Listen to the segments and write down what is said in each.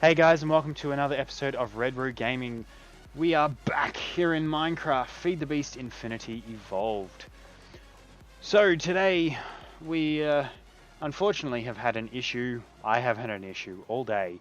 Hey guys, and welcome to another episode of Red Root Gaming. We are back here in Minecraft, Feed the Beast Infinity Evolved. So today, we unfortunately have had an issue. I have had an issue all day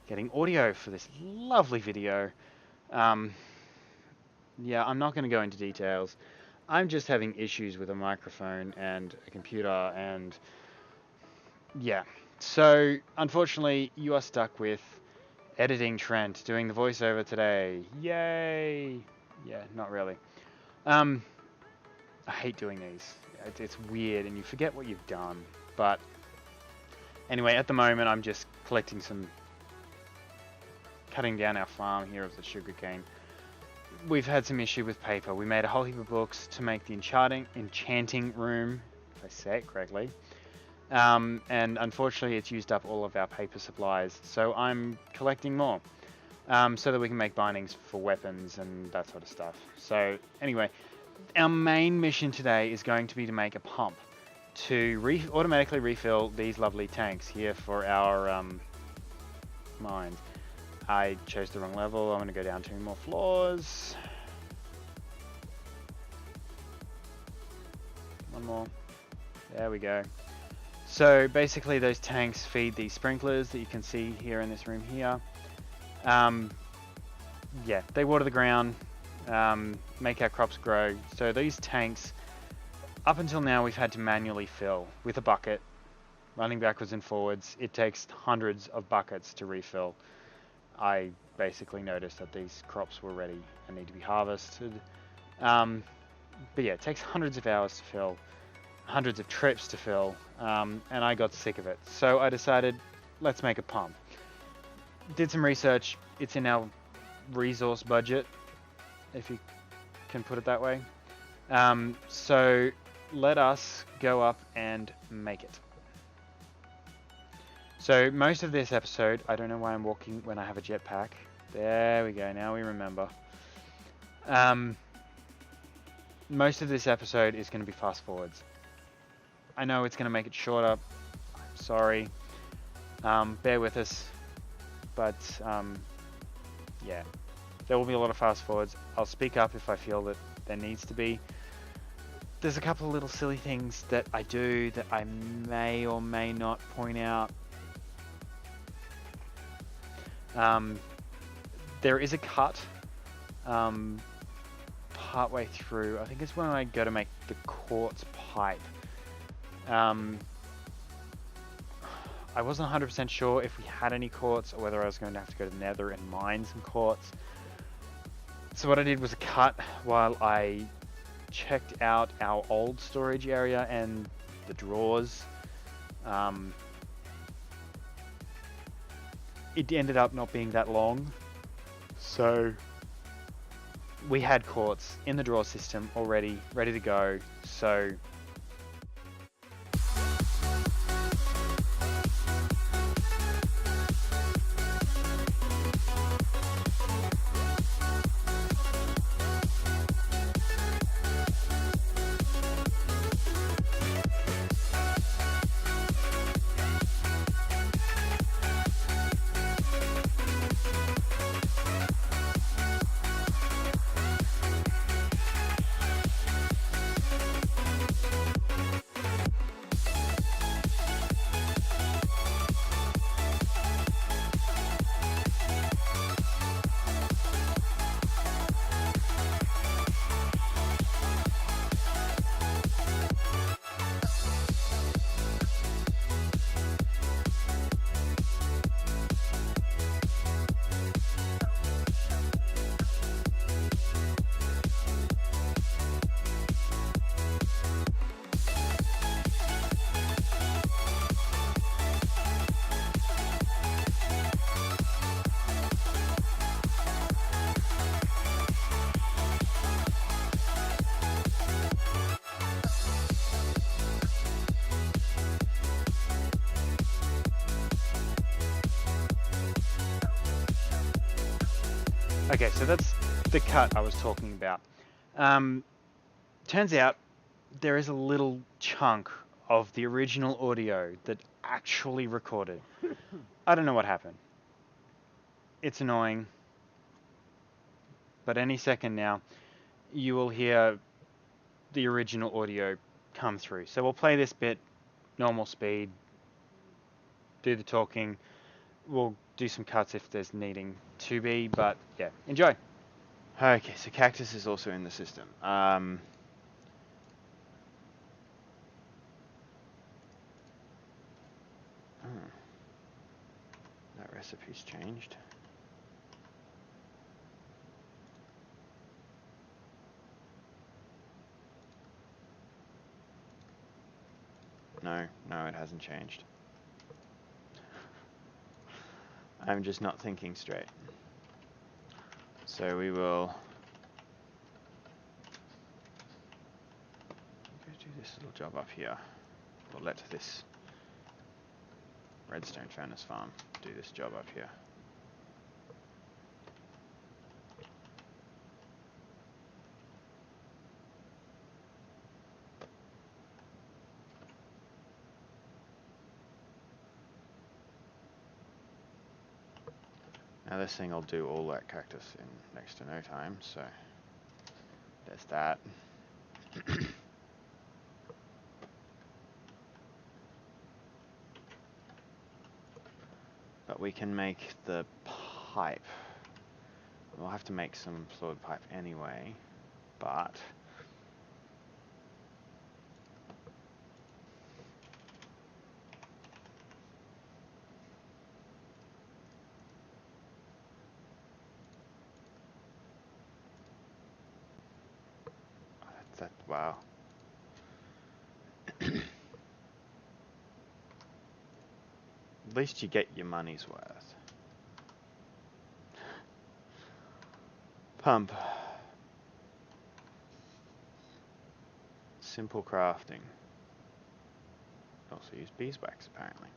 getting audio for this lovely video. Yeah, I'm not going to go into details. I'm just having issues with a microphone and a computer, and yeah. So unfortunately, you are stuck with editing Trent doing the voiceover today. Yay! Yeah, not really. I hate doing these. It's weird and you forget what you've done. But anyway, at the moment I'm just cutting down our farm here of the sugarcane. We've had some issue with paper. We made a whole heap of books to make the enchanting room, if I say it correctly. And unfortunately it's used up all of our paper supplies, so I'm collecting more so that we can make bindings for weapons and that sort of stuff. So anyway, our main mission today is going to be to make a pump to automatically refill these lovely tanks here for our mines. I chose the wrong level. I'm going to go down 2 more floors. One more. There we go. So basically those tanks feed these sprinklers that you can see here in this room here. Yeah, they water the ground, make our crops grow. So these tanks, up until now we've had to manually fill with a bucket, running backwards and forwards. It takes hundreds of buckets to refill. I basically noticed that these crops were ready and need to be harvested. But yeah, it takes hundreds of hours to fill. Hundreds of trips to fill, and I got sick of it. So I decided, let's make a pump. Did some research. It's in our resource budget, if you can put it that way. So let us go up and make it. So most of this episode, I don't know why I'm walking when I have a jetpack. There we go, now we remember. Most of this episode is going to be fast forwards. I know it's going to make it shorter. I'm sorry. Bear with us. But, yeah. There will be a lot of fast forwards. I'll speak up if I feel that there needs to be. There's a couple of little silly things that I do that I may or may not point out. There is a cut partway through. I think it's when I go to make the quartz pipe. I wasn't 100% sure if we had any quartz or whether I was going to have to go to the nether and mine some quartz. So what I did was a cut while I checked out our old storage area and the drawers. It ended up not being that long, so we had quartz in the drawer system already, ready to go. So Okay, so that's the cut I was talking about. turns out there is a little chunk of the original audio that actually recorded. I don't know what happened. It's annoying. But any second now, you will hear the original audio come through. So we'll play this bit, normal speed, do the talking. We'll do some cuts if there's needing to be, but yeah, enjoy. Okay, so Cactus is also in the system. That recipe's changed. No, it hasn't changed. I'm just not thinking straight. So we will go do this little job up here. We'll let this redstone furnace farm do this job up here. Now this thing will do all that cactus in next to no time, so there's that. But we can make the pipe. We'll have to make some fluid pipe anyway, but wow. At least you get your money's worth. Pump. Simple crafting. Also use beeswax apparently.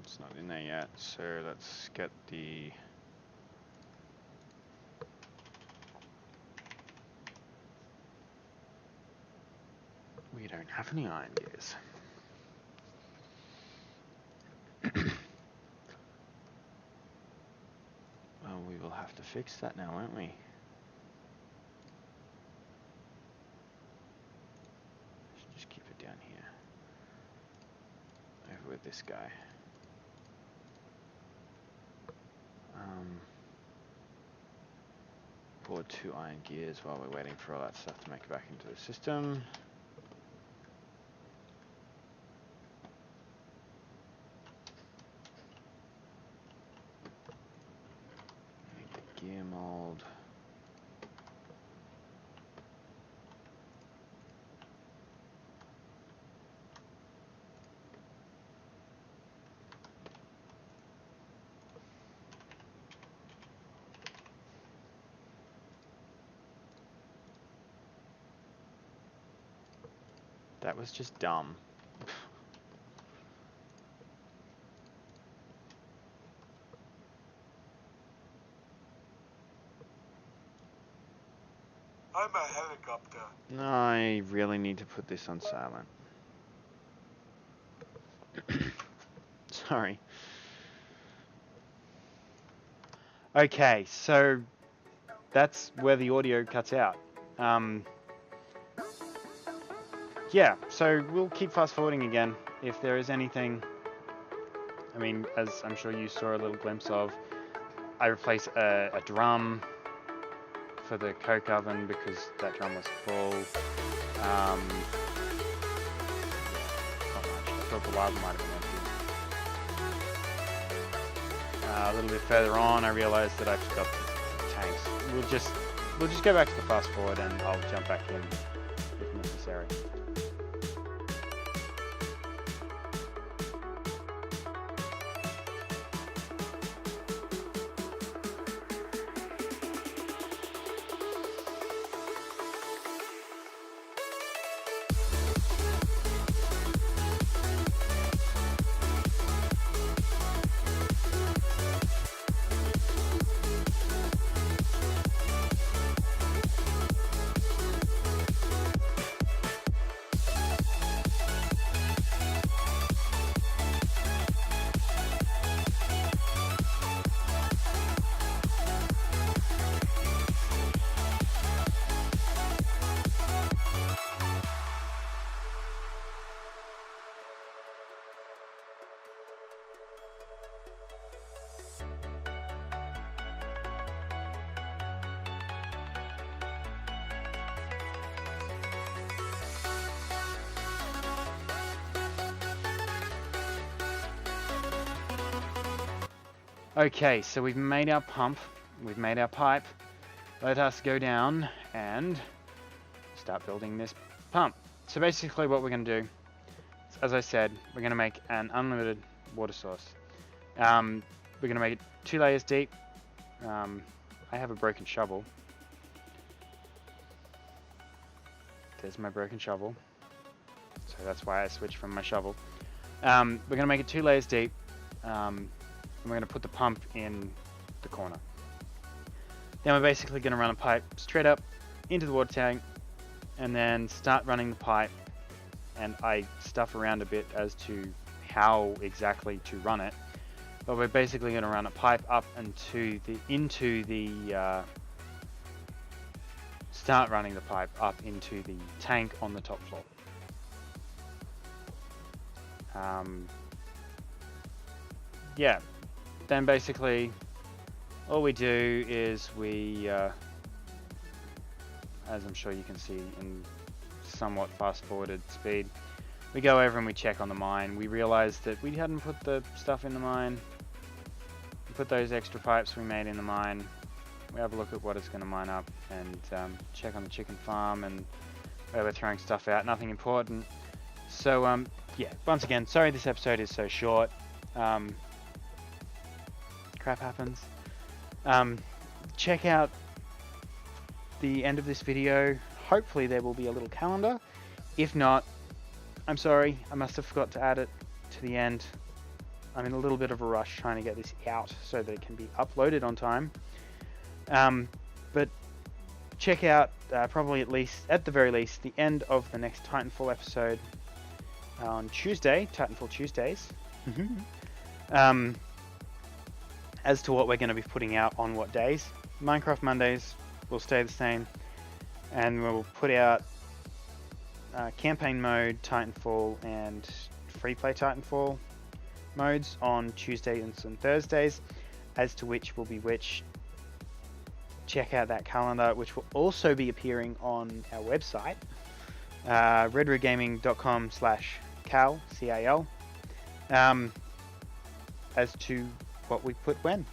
It's not in there yet, so let's get the we don't have any iron gears. Well, we will have to fix that now, won't we? Let's just keep it down here. Over with this guy. Board 2 iron gears while we're waiting for all that stuff to make it back into the system. Make the gear mold. That was just dumb. I'm a helicopter. I really need to put this on silent. Sorry. Okay, so that's where the audio cuts out. Yeah, so we'll keep fast forwarding again if there is anything. I mean, as I'm sure you saw a little glimpse of, I replaced a drum for the coke oven because that drum was full. Not much. I thought the lava might have been empty. A little bit further on, I realized that I forgot the tanks. We'll just go back to the fast forward and I'll jump back in if necessary. Okay, so we've made our pump, we've made our pipe. Let us go down and start building this pump. So basically what we're going to do, as I said, we're going to make an unlimited water source. We're going to make it 2 layers deep. I have a broken shovel. There's my broken shovel. So that's why I switched from my shovel. We're going to make it 2 layers deep. And we're going to put the pump in the corner. Then we're basically going to run a pipe straight up into the water tank and then start running the pipe. And I stuff around a bit as to how exactly to run it. But we're basically going to run a pipe up into the start running the pipe up into the tank on the top floor. Yeah, then basically all we do is we, as I'm sure you can see in somewhat fast forwarded speed, we go over and we check on the mine. We realize that we hadn't put the stuff in the mine. We put those extra pipes we made in the mine. We have a look at what it's going to mine up and check on the chicken farm and where we're throwing stuff out. Nothing important. So yeah, once again, sorry this episode is so short. Crap happens. Check out the end of this video. Hopefully there will be a little calendar. If not, I'm sorry, I must have forgot to add it to the end. I'm in a little bit of a rush trying to get this out so that it can be uploaded on time. But check out probably at the very least, the end of the next Titanfall episode on Tuesday, Titanfall Tuesdays. As to what we're going to be putting out on what days. Minecraft Mondays will stay the same, and we'll put out campaign mode, Titanfall, and free play Titanfall modes on Tuesdays and Thursdays, as to which will be which. Check out that calendar, which will also be appearing on our website, redrootgaming.com/cal, C-A-L, as to what we put when.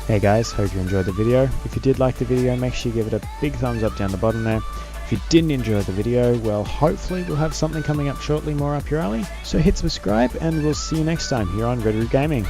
Hey guys, hope you enjoyed the video. If you did like the video, make sure you give it a big thumbs up down the bottom there. If you didn't enjoy the video, well, hopefully we'll have something coming up shortly more up your alley. So hit subscribe and we'll see you next time here on Red Root Gaming.